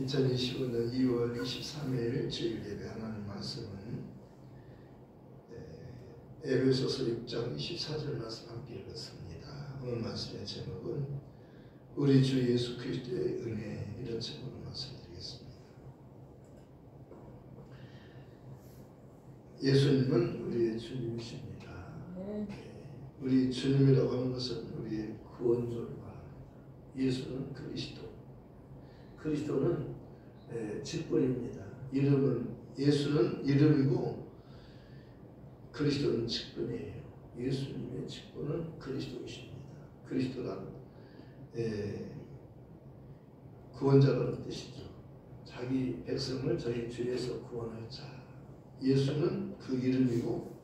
2025년 2월 23일 주일 예배 하나님 말씀은 에베소서 6장 24절 말씀 함께 읽었습니다. 오늘 말씀의 제목은 우리 주 예수 그리스도의 은혜, 이런 제목으로 말씀드리겠습니다. 예수님은 우리의 주님이십니다. 우리 주님이라고 하는 것은 우리의 구원주를 말합니다. 예수는 그리스도, 그리스도는 직분입니다. 이름은, 예수는 이름이고 그리스도는 직분이에요. 예수님의 직분은 그리스도이십니다. 그리스도란 구원자라는 뜻이죠. 자기 백성을 저희 죄에서 구원할 자. 예수는 그 이름이고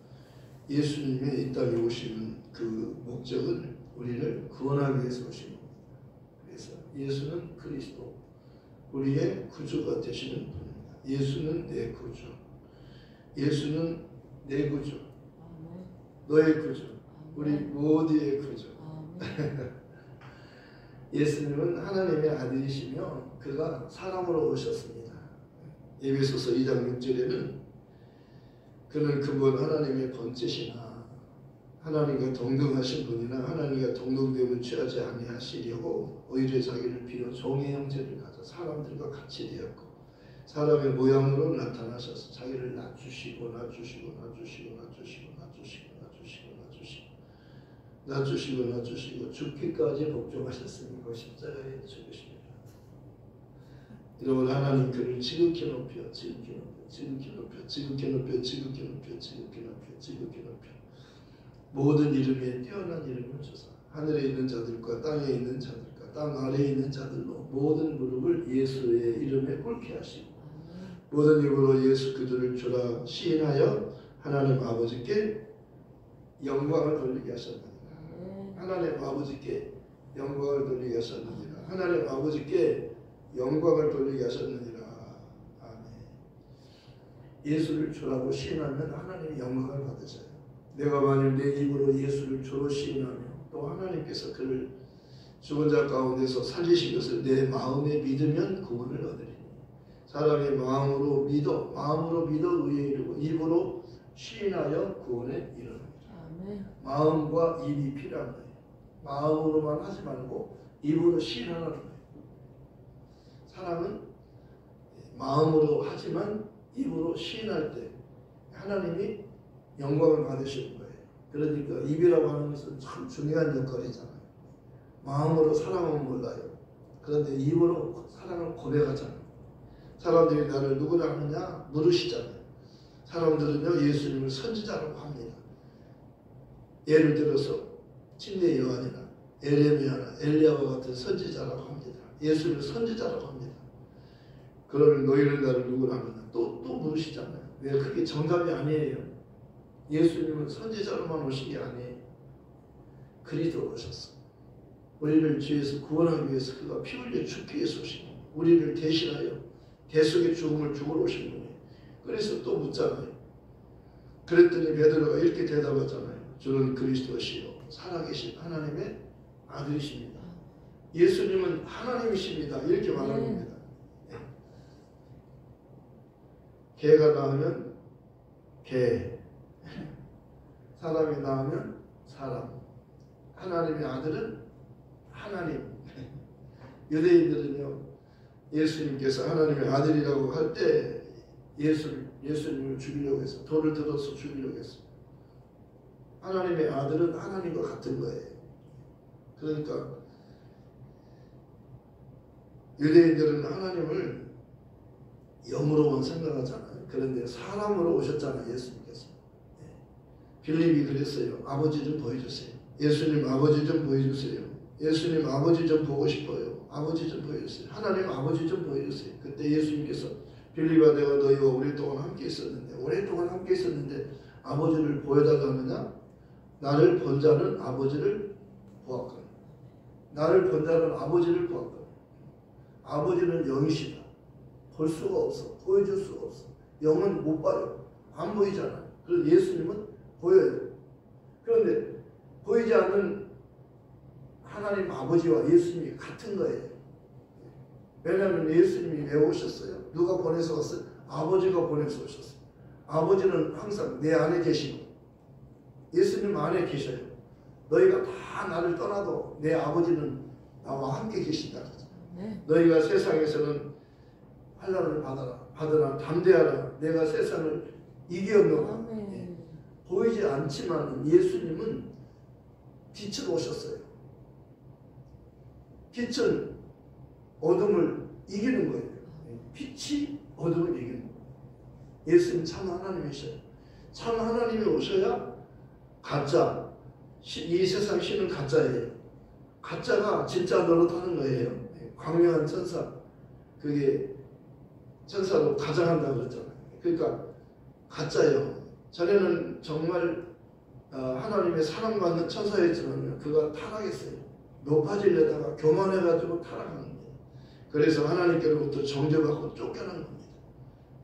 예수님의 이 땅에 오시는 그 목적은 우리를 구원하기 위해서 오신 겁니다. 그래서 예수는 그리스도, 우리의 구주가 되시는 분입니다. 예수는 내 구주, 예수는 내 구주, 너의 구주, 우리 모두의 구주. 예수님은 하나님의 아들이시며 그가 사람으로 오셨습니다. 에베소서 2장 6절에는 그는 근본 하나님의 번제시나 하나님과 동등하신 분이나 하나님과 동등됨을 취하지 아니하시려고 오히려 자기를 비워 종의 형체를 가져 사람들과 같이 되었고 사람의 모양으로 나타나셔서 자기를 낮추시고 죽기까지 복종하셨으니 그 십자가에 죽으십니다. 여러분, 하나님 그를 지극히 높여 모든 이름에 뛰어난 이름을 주사 하늘에 있는 자들과 땅에 있는 자들과 땅 아래에 있는 자들로 모든 무릎을 예수의 이름에 꿇게 하시고 모든 입으로 예수 그들을 주라 시인하여 하나님 아버지께 영광을 돌리게 하셨느니라. 하나님 아버지께 영광을 돌리게 하셨느니라. 하나님 아버지께 영광을 돌리게 하셨느니라. 아멘. 예수를 주라고 시인하면 하나님의 영광을 받으셔요. 내가 만일 내 입으로 예수를 주로 시인하며 또 하나님께서 그를 죽은 자 가운데서 살리신 것을 내 마음에 믿으면 구원을 얻으리니 사람이 마음으로 믿어 의에 이르고 입으로 시인하여 구원에 이르느니라. 아멘. 마음과 입이 필요한 거예요. 마음으로만 하지 말고 입으로 시인하는 거예요. 사람은 마음으로 하지만 입으로 시인할 때 하나님이 영광을 받으시는 거예요. 그러니까 입이라고 하는 것은 참 중요한 역할이잖아요. 마음으로 사랑은 몰라요. 그런데 입으로 사랑을 고백하잖아요. 사람들이 나를 누구라 하느냐 물으시잖아요. 사람들은요 예수님을 선지자라고 합니다. 예를 들어서 침례 요한이나 에레미야나 엘리야와 같은 선지자라고 합니다. 예수님을 선지자라고 합니다. 그러면 너희는 나를 누구라 하느냐 또 물으시잖아요. 왜? 그게 정답이 아니에요. 예수님은 선지자로만 오신 게 아니에요. 그리스도로 오셨어. 우리를 죄에서 구원하기 위해서 그가 피 흘려 죽기 위해서 오신 거예요. 우리를 대신하여 대속의 죽음을 죽으러 오신 분이에요. 그래서 또 묻잖아요. 그랬더니 베드로가 이렇게 대답하잖아요. 주는 그리스도시요 살아계신 하나님의 아들이십니다. 예수님은 하나님이십니다. 이렇게 말하는 겁니다. 개가 낳으면 개, 사람이 낳으면 사람, 하나님의 아들은 하나님. 유대인들은요 예수님께서 하나님의 아들이라고 할 때 예수님을 죽이려고 했어. 돌을 들어서 죽이려고 했어. 하나님의 아들은 하나님과 같은 거예요. 그러니까 유대인들은 하나님을 영으로만 생각하잖아요. 그런데 사람으로 오셨잖아요. 예수님께서. 빌립이 그랬어요. 아버지 좀 보여주세요. 예수님 아버지 좀 보여주세요. 예수님 아버지 좀 보고 싶어요. 아버지 좀 보여주세요. 하나님 아버지 좀 보여주세요. 그때 예수님께서 빌립아 내가 너희와 오랫동안 함께 있었는데 아버지를 보여달라 하느냐? 나를 본 자는 아버지를 보았거든. 나를 본 자는 아버지를 보았거든. 아버지는 영이시다. 볼 수가 없어. 보여줄 수가 없어. 영은 못 봐요. 안 보이잖아요. 그래서 예수님은 보여요. 그런데 보이지 않는 하나님 아버지와 예수님이 같은 거예요. 왜냐하면 예수님이 왜 오셨어요? 누가 보내서 왔어요? 아버지가 보내서 오셨어요. 아버지는 항상 내 안에 계시고 예수님 안에 계셔요. 너희가 다 나를 떠나도 내 아버지는 나와 함께 계신다. 네. 너희가 세상에서는 환난을 받으나 담대하라. 내가 세상을 이겼노라. 네. 보이지 않지만 예수님은 빛으로 오셨어요. 빛은 어둠을 이기는 거예요. 빛이 어둠을 이기는 거예요. 예수님 참 하나님이셔요. 참 하나님이 오셔야 가짜, 이 세상 신은 가짜예요. 가짜가 진짜 노릇하는 거예요. 광명한 천사, 그게 천사로 가장한다고 그랬잖아요. 그러니까 가짜예요. 전에는 정말 하나님의 사랑받는 천사였지만 그가 타락했어요. 높아지려다가 교만해가지고 타락한 겁니다. 그래서 하나님께로부터 정죄받고 쫓겨난 겁니다.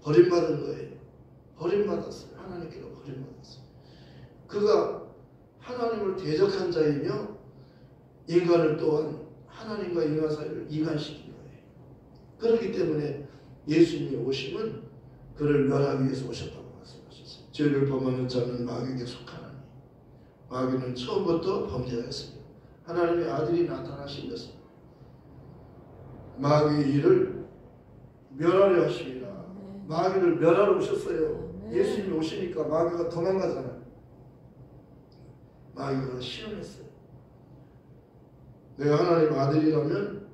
버림받은 거예요. 버림받았어요. 하나님께로 버림받았어요. 그가 하나님을 대적한 자이며 인간을 또한 하나님과 인간 사이를 이간시킨 거예요. 그렇기 때문에 예수님이 오심은 그를 멸하기 위해서 오셨다고 말씀하셨어요. 죄를 범하는 자는 마귀에게 속하나니 마귀는 처음부터 범죄하였습니다. 하나님의 아들이 나타나신 것은 마귀의 일을 멸하려 하십니다. 마귀를 멸하러 오셨어요. 예수님이 오시니까 마귀가 도망가잖아요. 마귀가 시험했어요. 내가 하나님 아들이라면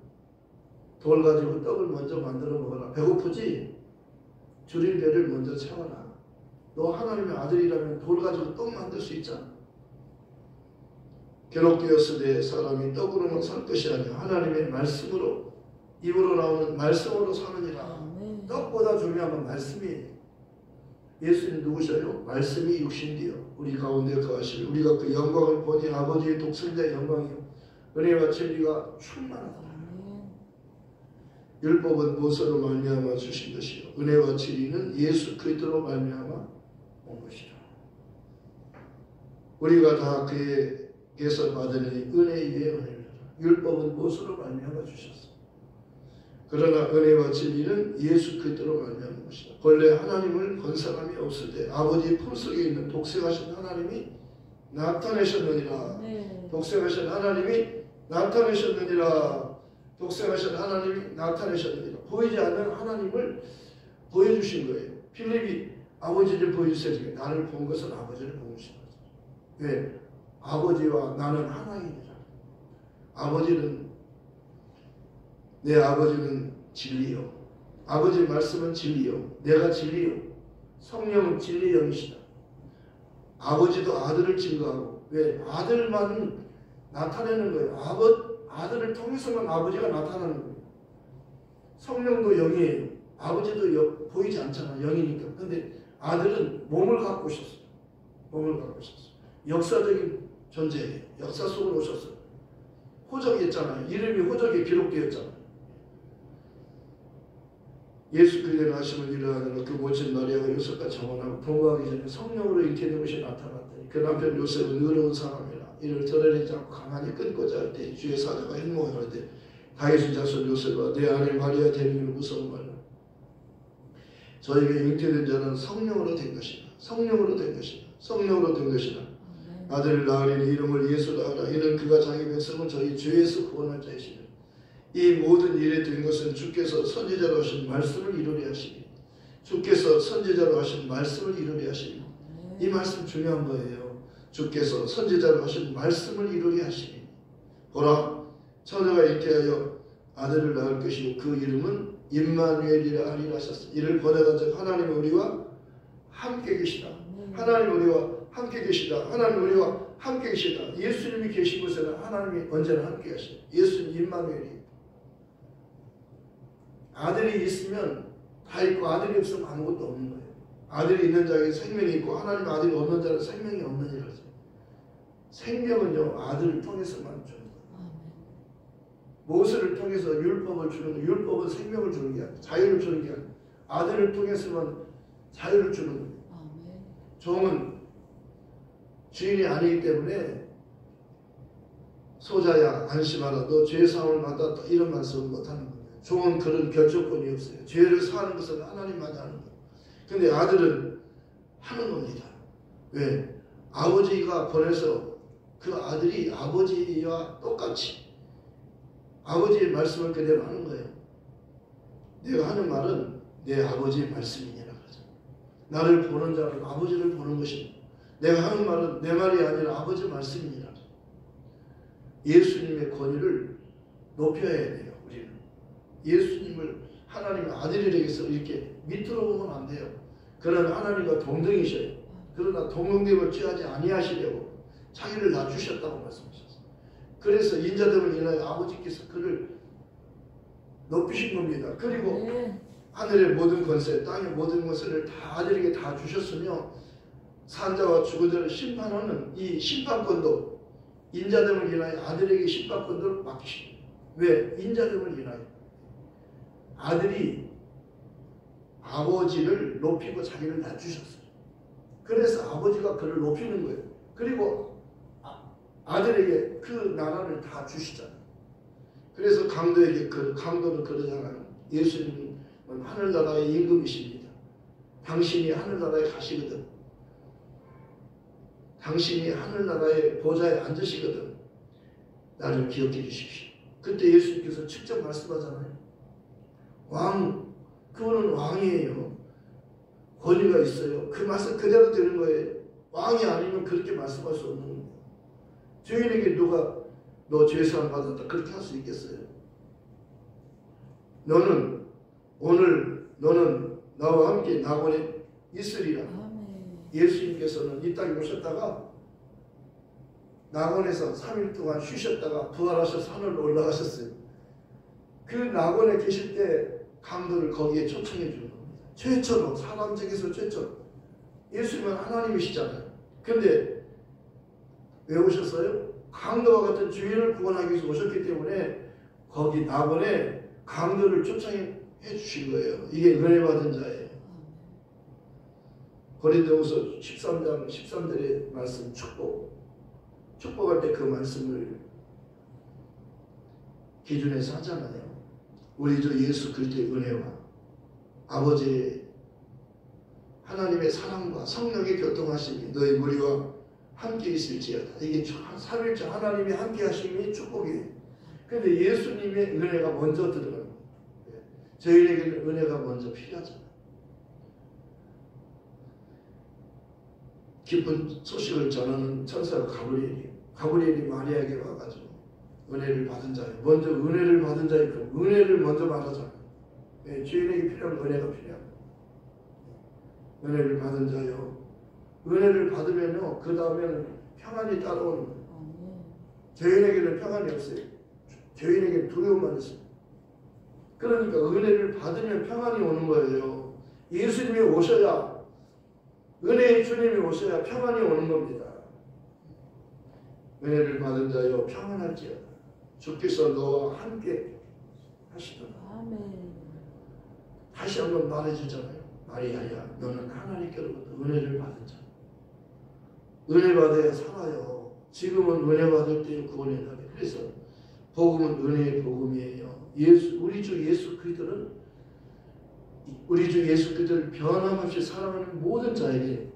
돌 가지고 떡을 먼저 만들어 먹어라. 배고프지? 줄임배를 먼저 채워라. 너 하나님의 아들이라면 돌 가지고 떡 만들 수 있잖아. 기록되었으되 사람이 떡으로만 살 것이 아니라 하나님의 말씀으로 입으로 나오는 말씀으로 사느니라. 떡보다 중요한 건 말씀이에요. 예수님 누구셔요? 말씀이 육신되어 우리 가운데 거하시며 우리가 그 영광을 보니 아버지의 독생자의 영광이요 은혜와 진리가 충만하다. 율법은 무엇으로 말미암아 주신 것이요 은혜와 진리는 예수 그리스도로 말미암아 온 것이라. 우리가 다 그에게서 받은 은혜 위에 은혜라. 율법은 무엇으로 말미암아 주셨어. 그러나 은혜와 진리는 예수 그리스도로 말미암은 것이다. 본래 하나님을 본 사람이 없을 때 아버지 품속에 있는 독생하신 하나님이 나타내셨느니라. 독생하신 하나님이 나타내셨느니라. 독생하신 하나님이 나타내셨느니라. 보이지 않는 하나님을 보여주신 거예요. 필립이 아버지를 보여주세요. 나를 본 것은 아버지를 본 것이다. 왜? 아버지와 나는 하나이니라. 내 아버지는 진리요. 아버지 말씀은 진리요. 내가 진리요. 성령은 진리의 영이시다. 아버지도 아들을 증거하고 왜? 아들만 나타내는 거예요. 아들을 통해서만 아버지가 나타나는 거예요. 성령도 영이에요. 아버지도 보이지 않잖아. 영이니까. 근데 아들은 몸을 갖고 오셨어요. 몸을 갖고 오셨어요. 역사적인 존재예요. 역사 속으로 오셨어요. 호적이었잖아요. 이름이 호적에 기록되었잖아요. 예수 그리스도의 나심을 일어나는 그 모친 마리아가 요셉과 정원하고 동거하기 전에 성령으로 잉태된 것이 나타났더니 그 남편 요셉은 의로운 사람이라 이를 드러내지 않고 가만히 끊고자 할 때 주의 사자가 행모하여 때 다윗의 자손 요셉아 내 아내 마리아 데리기를 무서운 말라. 저에게 잉태된 자는 성령으로 된 것이다. 성령으로 된 것이다. 성령으로 된 것이다. 아들을 낳으리니 이름을 예수라 하라. 이는 그가 자기 백성을 저희 죄에서 구원할 자이시니 이 모든 일에 된 것은 주께서 선지자로 하신 말씀을 이루려 하시니 주께서 선지자로 하신 말씀을 이루려 하시니 이 말씀 중요한 거예요. 주께서 선지자로 하신 말씀을 이루려 하시니 보라 처녀가 잉태하여 아들을 낳을 것이고 그 이름은 임마누엘이라 하리라 하셨으니 이를 보내가지고 하나님 우리와 함께 계시다. 하나님 우리와 함께 계시다. 하나님 우리와 함께 계시다. 예수님이 계신 곳에는 하나님이 언제나 함께 하시다. 예수님 임마누엘이 아들이 있으면 다 있고 아들이 없으면 아무것도 없는 거예요. 아들이 있는 자에게 생명이 있고 하나님 아들이 없는 자는 생명이 없는 이라서 생명은요 아들을 통해서만 주는 거예요. 모세를 통해서 율법을 주는 거예요. 율법은 생명을 주는 게 아니에요. 자유를 주는 게 아니에요. 아들을 통해서만 자유를 주는 거예요. 종은 주인이 아니기 때문에 소자야 안심하라 너 죄사함을 받았다 이런 말씀을 못하는 거예요. 종은 그런 결정권이 없어요. 죄를 사하는 것은 하나님만이 하는 거예요. 근데 아들은 하는 겁니다. 왜? 아버지가 보내서 그 아들이 아버지와 똑같이 아버지의 말씀을 그대로 하는 거예요. 내가 하는 말은 내 아버지의 말씀이니라 그러죠. 나를 보는 자는 아버지를 보는 것입니다. 내가 하는 말은 내 말이 아니라 아버지 말씀이니라. 예수님의 권위를 높여야 돼요. 우리는 예수님을 하나님의 아들이라서 이렇게 밑으로 보면 안 돼요. 그는 하나님과 동등이셔요. 그러나 동등됨을 취하지 아니하시려고 자기를 낮추셨다고 말씀하셨어요. 그래서 인자됨을 인하여 아버지께서 그를 높이신 겁니다. 그리고 하늘의 모든 권세, 땅의 모든 권세를 다 아들에게 다 주셨으며 산자와 죽은 자를 심판하는 이 심판권도 인자됨을 인하여 아들에게 심판권도 맡기십니다. 왜? 인자됨을 인하여 아들이 아버지를 높이고 자기를 낮추셨어요. 그래서 아버지가 그를 높이는 거예요. 그리고 아들에게 그 나라를 다 주시잖아요. 그래서 강도에게 강도는 그러잖아요. 예수님은 하늘나라의 임금이십니다. 당신이 하늘나라에 가시거든. 당신이 하늘나라의 보좌에 앉으시거든. 나를 기억해 주십시오. 그때 예수님께서 직접 말씀하잖아요. 그분은 왕이에요. 권위가 있어요. 그 말씀 그대로 되는 거예요. 왕이 아니면 그렇게 말씀할 수 없는 거예요. 죄인에게 누가 너 죄사함 받았다 그렇게 할 수 있겠어요? 너는 나와 함께 낙원에 있으리라. 예수님께서는 이 땅에 오셨다가 낙원에서 3일 동안 쉬셨다가 부활하셔서 하늘로 올라가셨어요. 그 낙원에 계실 때 강도를 거기에 초청해 주는 겁니다. 최초로 사람 중에서 최초로. 예수님은 하나님이시잖아요. 근데 왜 오셨어요? 강도와 같은 죄인을 구원하기 위해서 오셨기 때문에 거기 낙원에 강도를 초청해 주신 거예요. 이게 은혜 받은 자예요. 고린도후서 13장 13절의 말씀 축복할 때 그 말씀을 기준에서 하잖아요. 우리 주 예수 그리스도의 은혜와 아버지의 하나님의 사랑과 성령의 교통하심이 너희 무리와 함께 있을지어다. 이게 삼일째 하나님이 함께 하심이 축복이에요. 그런데 예수님의 은혜가 먼저 들어가는 거예요. 저희에게는 은혜가 먼저 필요하잖아요. 기쁜 소식을 전하는 천사 가브리엘이 마리아에게 와가지고 은혜를 받은 자예요. 먼저 은혜를 받은 자의 은혜를 먼저 말하잖아요. 주인에게 필요한 은혜가 필요합니다. 은혜를 받은 자요. 은혜를 받으면요, 그 다음에는 평안이 따라오는 거예요. 죄인에게는 평안이 없어요. 죄인에게는 두려움만 있어요. 그러니까 은혜를 받으면 평안이 오는 거예요. 예수님이 오셔야, 은혜의 주님이 오셔야 평안이 오는 겁니다. 은혜를 받은 자여 평안할지어다. 주께서 너와 함께 하시더라. 다시 한번 말해주잖아요. 마리아야, 너는 하나님께로부터 은혜를 받은 자. 은혜 받아야 살아요. 지금은 은혜 받을 때의 구원의 날이. 그래서 복음은 은혜의 복음이에요. 우리 주 예수 그리스도를 변함없이 사랑하는 모든 자에게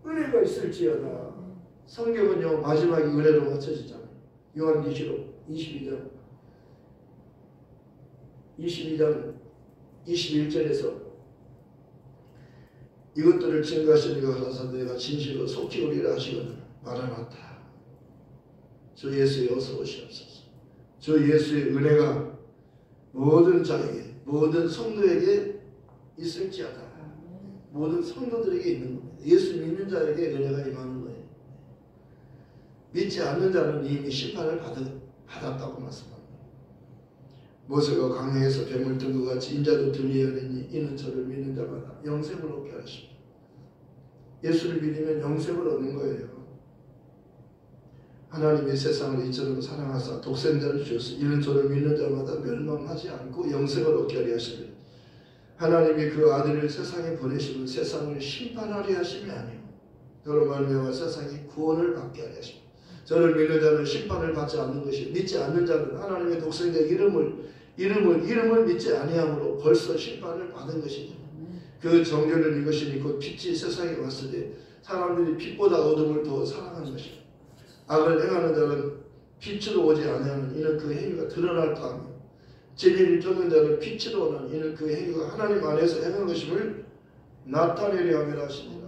은혜가 있을지어다. 성경은요, 마지막에 은혜로 맞춰지잖아요. 요한계시록 22장 21절에서 이것들을 증거하시니가 하사 내가 진실로 속히 오리라 하시거든. 마라나타. 주 예수에 어서 오시옵소서. 주 예수의 은혜가 모든 자에게, 모든 성도에게 있을지어다. 모든 성도들에게 있는 겁니다. 예수 믿는 자에게 은혜가 임하는 거예요. 믿지 않는 자는 이미 심판을 받았다고 말씀합니다. 모세가 강야에서 뱀을 든 것 같이 인자도 들리어야 하니 이는 저를 믿는 자마다 영생을 얻게 하십니다. 예수를 믿으면 영생을 얻는 거예요. 하나님의 세상을 이처럼 사랑하사 독생자를 주셨으니 이는 저를 믿는 자마다 멸망하지 않고 영생을 얻게 하려 하십니다. 하나님이 그 아들을 세상에 보내시면 세상을 심판하려 하심이 아니요 저로 말미암아 세상이 구원을 받게 하려 하십니다. 저를 믿는 자는 심판을 받지 않는 것이 믿지 않는 자는 하나님의 독생자 이름을 이름을 믿지 아니함으로 벌써 심판을 받은 것이죠. 그 정죄를 이것이니 곧 빛이 세상에 왔을 때 사람들이 빛보다 어둠을 더 사랑하는 것이다. 악을 행하는 자는 빛으로 오지 아니하는 이는 그 행위가 드러날 까하며 진리를 쫓는 자는 빛으로 오는 이는 그 행위가 하나님 안에서 행한 것임을 나타내려 함이라 하십니다.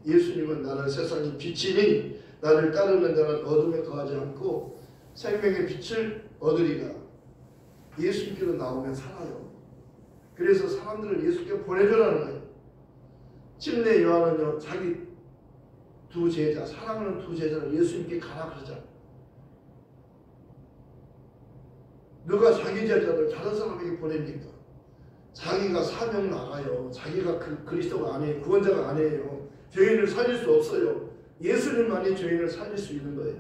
예수님은 나는 세상의 빛이니 나를 따르는 자는 어둠에 거하지 않고 생명의 빛을 얻으리라. 예수님께로 나오면 살아요. 그래서 사람들을 예수께 보내주라는 거예요. 침례 요한은요, 자기 두 제자, 사랑하는 두 제자를 예수님께 가라 그러잖아. 누가 자기 제자를 다른 사람에게 보냅니까? 자기가 사명 나가요. 자기가 그리스도가 아니에요. 구원자가 아니에요. 죄인을 살릴 수 없어요. 예수님만이 죄인을 살릴 수 있는 거예요.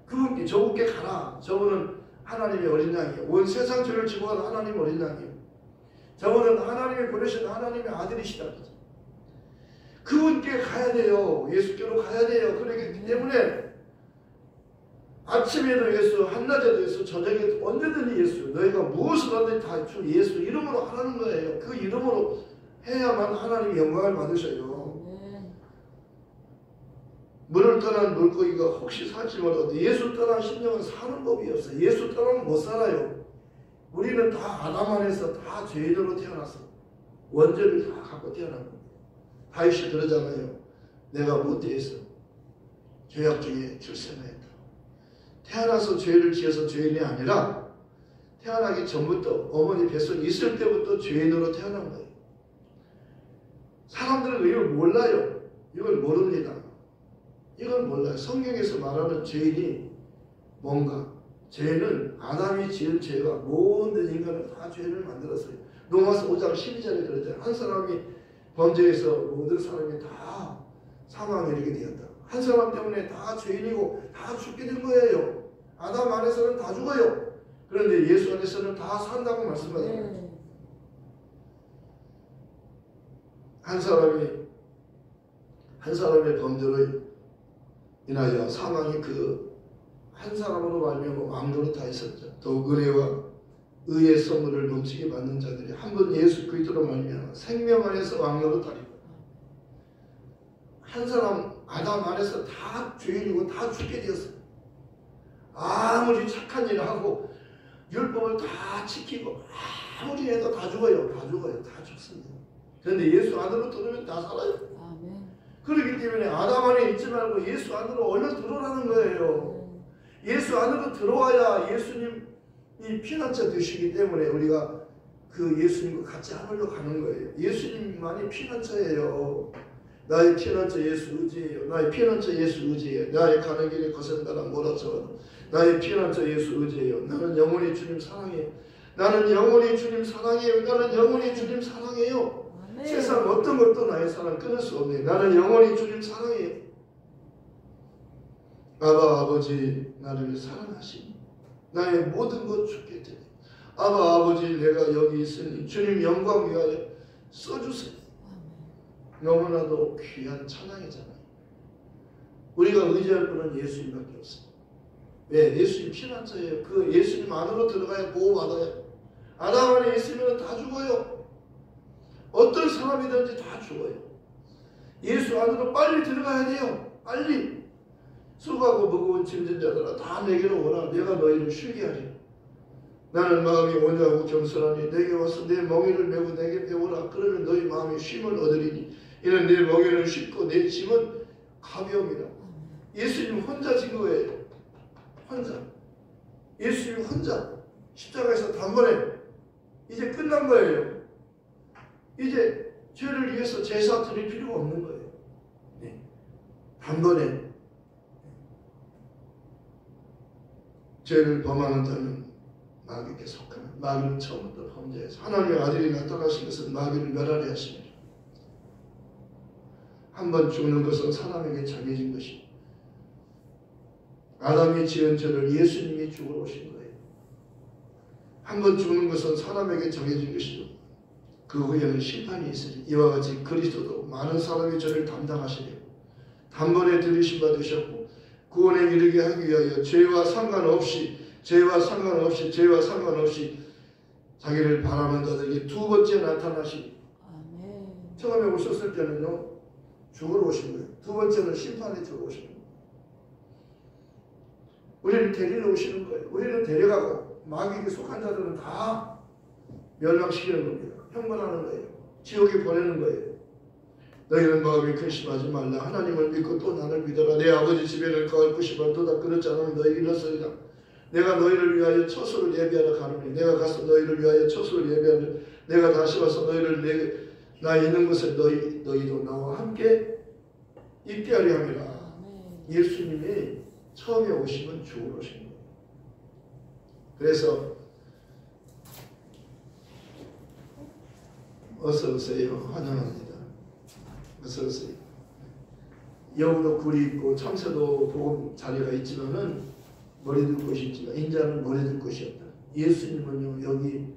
그분께 저분께 가라. 저분은 하나님의 어린 양이에요. 온 세상 죄를 지고 가는 하나님의 어린 양이에요. 저분은 하나님이 보내신 하나님의 아들이시다. 그분께 가야 돼요. 예수께로 가야 돼요. 그렇기 때문에 아침에도 예수, 한낮에도 예수, 저녁에도 언제든지 예수. 너희가 무엇을 하든지 다 주 예수 이름으로 하라는 거예요. 그 이름으로 해야만 하나님의 영광을 받으셔요. 물을 떠난 물고기가 혹시 살지 몰라도 예수 떠난 심령은 사는 법이 없어요. 예수 떠나면 못 살아요. 우리는 다 아담 안에서 다 죄인으로 태어났어요. 원죄를 다 갖고 태어난 겁니다. 다윗이 그러잖아요. 내가 못되어서 죄악 중에 출생하였다. 태어나서 죄를 지어서 죄인이 아니라 태어나기 전부터 어머니 뱃속에 있을 때부터 죄인으로 태어난 거예요. 사람들은 이걸 몰라요. 이걸 모릅니다. 이걸 몰라요. 성경에서 말하는 죄인이 뭔가, 죄는 아담이 지은 죄가 모든 인간을 다 죄를 만들었어요. 로마서 5장 12절에 그러죠. 한 사람이 범죄해서 모든 사람이 다 사망에 이르게 되었다. 한 사람 때문에 다 죄인이고 다 죽게 된 거예요. 아담 안에서는 다 죽어요. 그런데 예수 안에서는 다 산다고 말씀하잖아요. 한 사람의 범죄로 인하여 사망이 그 한 사람으로 말미암아 왕노릇 다 있었죠. 더욱 은혜와 의의 선물을 넘치게 받는 자들이 한 번 예수 그리스도로 말미암아 생명 안에서 왕노릇 하리라. 한 사람 아담 안에서 다 죄인이고 다 죽게 되었어요. 아무리 착한 일을 하고 율법을 다 지키고 아무리 해도 다 죽어요. 다 죽습니다. 그런데 예수 안으로 들어오면 다 살아요. 아멘. 그렇기 때문에 아담 안에 있지 말고 예수 안으로 얼른 들어오라는 거예요. 예수 안으로 들어와야 예수님이 피난처 되시기 때문에 우리가 그 예수님과 같이 하늘로 가는 거예요. 예수님만이 피난처예요. 나의 피난처 예수 의지예요. 나의 피난처 예수 의지예요. 나의 가는 길에 거센다라 몰아쳐도 나의 피난처 예수 의지예요. 나는 영원히 주님 사랑해요. 나는 영원히 주님 사랑해요. 나는 영원히 주님 사랑해요. 아멘. 세상 어떤 것도 나의 사랑 끊을 수 없네요. 나는 영원히 주님 사랑해요. 아버지 나를 사랑하시니 나의 모든 것 주께 드려. 아버지 내가 여기 있으니 주님 영광 위하여 써주세요. 너무나도 귀한 찬양이잖아요. 우리가 의지할 분은 예수님밖에 없어요. 왜? 예수님 피난처예요. 그 예수님 안으로 들어가야 보호받아요. 아담 안에 있으면 다 죽어요. 어떤 사람이든지 다 죽어요. 예수 안으로 빨리 들어가야 돼요. 빨리. 수고하고 무거운 짐진 자들아 다 내게로 오라. 내가 너희를 쉬게 하리라. 나는 마음이 온유하고 겸손하니 내게 와서 내 멍에를 메고 내게 배우라. 그러면 너희 마음이 쉼을 얻으리니 이는 내 멍에는 쉽고 내 짐은 가벼움이라. 예수님 혼자 진 거예요. 혼자. 예수님 혼자 십자가에서 단번에 이제 끝난 거예요. 이제 죄를 위해서 제사 드릴 필요가 없는 거예요. 네. 단번에 죄를 범하는 자는 마귀에게 속하는, 마귀는 처음부터 범죄해서 하나님의 아들이 나타나신 것은 마귀를 멸하려 하십니다. 한번 죽는 것은 사람에게 정해진 것이 아담이 지은 죄를 예수님이 죽으러 오신 거예요. 한번 죽는 것은 사람에게 정해진 것이죠. 그 후에는 심판이 있으니 이와 같이 그리스도도 많은 사람의 죄를 담당하시려 단번에 들으신 바 되셨고 구원에 이르게 하기 위하여 죄와 상관없이 자기를 바라는 자들에게 두 번째 나타나시니 아멘. 처음에 오셨을 때는요 죽으러 오신 거예요. 두 번째는 심판에 들어오시는 거예요. 우리를 데리러 오시는 거예요. 우리는 데려가고 마귀에게 속한 자들은 다 멸망시키는 겁니다. 형벌하는 거예요. 지옥에 보내는 거예요. 너희는 마음이 근심하지 말라. 하나님을 믿고 또 나를 믿어라. 내 아버지 집에는 거할 곳이 많도다. 그렇지 않으면 너희 이르소이다. 내가 너희를 위하여 처소를 예비하러 가노니 내가 가서 너희를 위하여 처소를 예비하며 내가 다시 와서 너희를 나 있는 곳에 너희도 나와 함께 있게 하려 함이라. 예수님이 처음에 오시면 죽으러 오신 거예요. 그래서 어서 오세요. 환영합니다. 어서 오세요. 여우도 굴이 있고 참새도 복음 자리가 있지만은 머리 들 곳이 있지만 인자는 머리 들 곳이 없다. 예수님은요 여기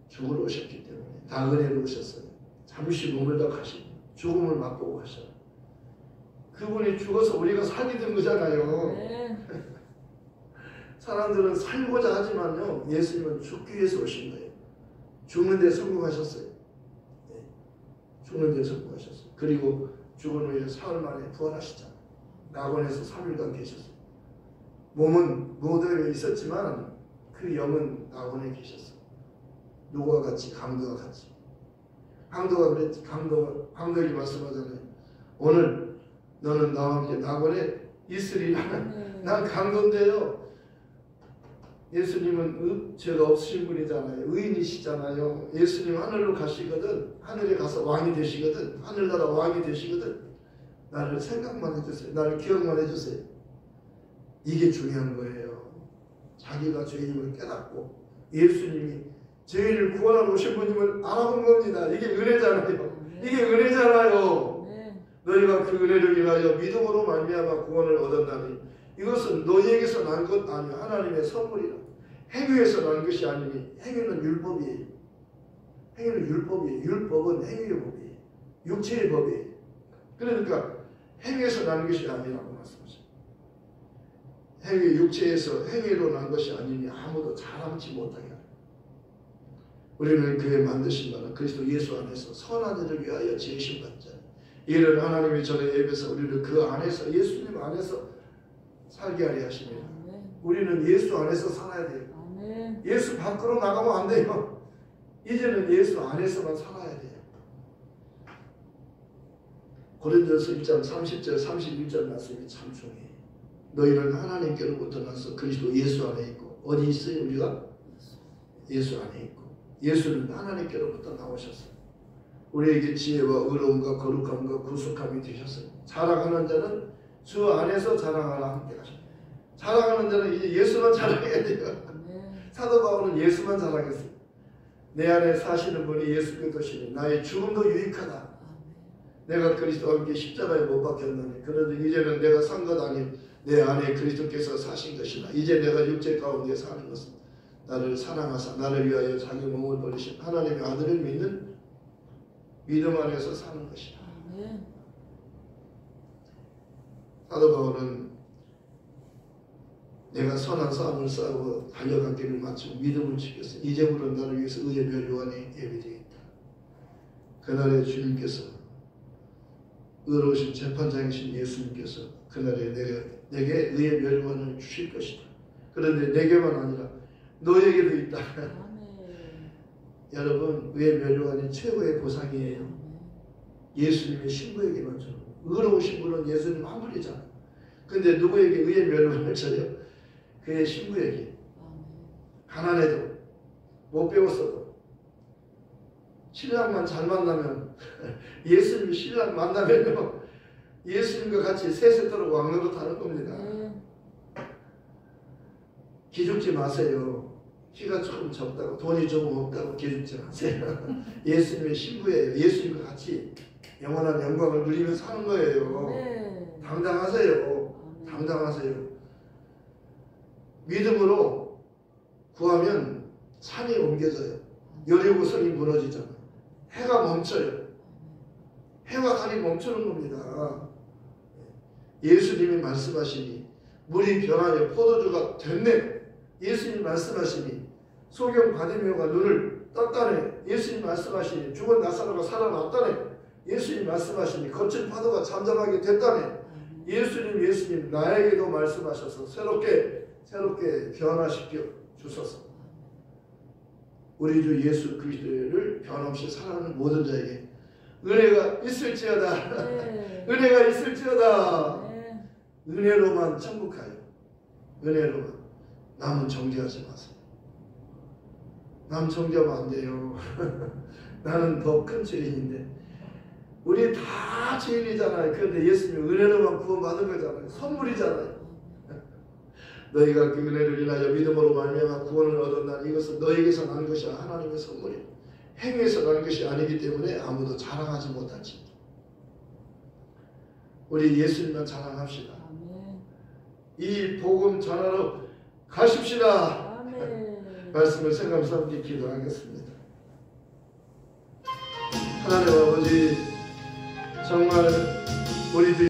죽으러 오셨기 때문에 다 은혜로 오셨어요. 잠시 머물다 가시고 죽음을 맛보고 가셔요. 그분이 죽어서 우리가 살게 된 거잖아요. 네. 사람들은 살고자 하지만요 예수님은 죽기 위해서 오신 거예요. 죽는 데 성공하셨어요. 네. 죽는 데 성공하셨어요. 그리고 죽은 후에 사흘 만에 부활하시잖아요. 낙원에서 3일간 계셨어요. 몸은 무덤에 있었지만 그 영은 낙원에 계셨어요. 누구와 같이? 강도와 같이. 강도가 그랬지. 강도에게 말씀하잖아요. 오늘 너는 나와 함께 낙원에 있으리라. 난 강도인데요. 예수님은 죄가 없으신 분이잖아요. 의인이시잖아요. 예수님 하늘로 가시거든. 하늘에 가서 왕이 되시거든. 하늘나라 왕이 되시거든. 나를 생각만 해주세요. 나를 기억만 해주세요. 이게 중요한 거예요. 자기가 죄인임을 깨닫고 예수님이 죄인을 구원하러 오신 분임을 알아본 겁니다. 이게 은혜잖아요. 이게 은혜잖아요. 너희가 그 은혜를 인하여 믿음으로 말미암아 구원을 얻었나니 이것은 너희에게서 난 것 아니요 하나님의 선물이라. 행위에서 난 것이 아니니 행위는 율법이에요. 행위는 율법이에요. 율법은 행위의 법이에요. 육체의 법이에요. 그러니까 행위에서 난 것이 아니라고 말씀하십니다. 행위 육체에서 행위로 난 것이 아니니 아무도 자랑치 못하게 하라. 우리는 그의 만드신 바는 그리스도 예수 안에서 선한 일을 위하여 지으신 것자. 이를 하나님이 전에 예배해서 우리를 그 안에서 예수님 안에서 살게 하려 하십니다. 우리는 예수 안에서 살아야 돼요. 예수 밖으로 나가면 안 돼요. 이제는 예수 안에서만 살아야 돼요. 고린도서 1장 30절 31절 말씀이 참 중요해요. 너희는 하나님께로부터 나서 그리스도 예수 안에 있고 어디 있어요? 우리가? 예수 안에 있고 예수는 하나님께로부터 나오셨어요. 우리에게 지혜와 의로움과 거룩함과 구속함이 되셨어요. 자랑하는 자는 주 안에서 자랑하라 함께 하십니다. 자랑하는 자는 이제 예수만 자랑해야 돼요. 사도 바울은 예수만 자랑했어요. 내 안에 사시는 분이 예수 그리스도시니 나의 죽음도 유익하다. 내가 그리스도와 함께 십자가에 못 박혔나니 그런데 이제는 내가 산 것 아닌 내 안에 그리스도께서 사신 것이나 이제 내가 육체 가운데 사는 것은 나를 사랑하사 나를 위하여 자기 몸을 버리신 하나님의 아들을 믿는 믿음 안에서 사는 것이다. 사도 바울은 내가 선한 싸움을 싸우고 달려간 길을 마치고 믿음을 지켰으니 이제부터는 나를 위해서 의의 면류관이 예비되겠다. 그날에 주님께서 의로우신 재판장이신 예수님께서 그날에 내게 의의 면류관을 주실 것이다. 그런데 내게만 아니라 너에게도 있다. 여러분 의의 면류관이 최고의 보상이에요. 예수님의 신부에게만 줘요. 의로우신 분은 예수님 한 분이잖아요. 근데 누구에게 의의 면류관을 줘요? 그의 신부에게. 가난해도 못 배웠어도 신랑만 잘 만나면 예수님 신랑 만나면요 예수님과 같이 세세토록 왕노릇 하는 겁니다. 기죽지 마세요. 키가 조금 적다고 돈이 조금 없다고 기죽지 마세요. 예수님의 신부예요. 예수님과 같이 영원한 영광을 누리며 사는 거예요. 당당하세요. 당당하세요. 믿음으로 구하면 산이 옮겨져요. 여리고성이 무너지잖아요. 해가 멈춰요. 해와 달이 멈추는 겁니다. 예수님이 말씀하시니 물이 변하여 포도주가 됐네. 예수님이 말씀하시니 소경 바디메오가 눈을 떴다네. 예수님 말씀하시니 죽은 나사로가 살아났다네. 예수님 말씀하시니 거친 파도가 잠잠하게 됐다네. 예수님 나에게도 말씀하셔서 새롭게 변화시켜 주소서. 우리 주 예수 그리스도를 변함없이 사랑하는 모든 자에게 은혜가 있을지어다. 네. 은혜가 있을지어다. 네. 은혜로만 천국하여 은혜로만. 남은 정죄하지 마세요. 남 정죄하면 안 돼요. 나는 더 큰 죄인인데. 우리 다 죄인이잖아요. 그런데 예수님 은혜로만 구원받은 거잖아요. 선물이잖아요. 너희가 그 은혜를 인하여 믿음으로 말미암아 구원을 얻었나니 이것은 너희에게서 난 것이 하나님의 선물이요 행위에서 난 것이 아니기 때문에 아무도 자랑하지 못하지. 우리 예수님만 자랑합시다. 아멘. 이 복음 전하러 가십시다. 아멘. 말씀을 생각하면서 함께 기도하겠습니다. 하나님 아버지, 정말 우리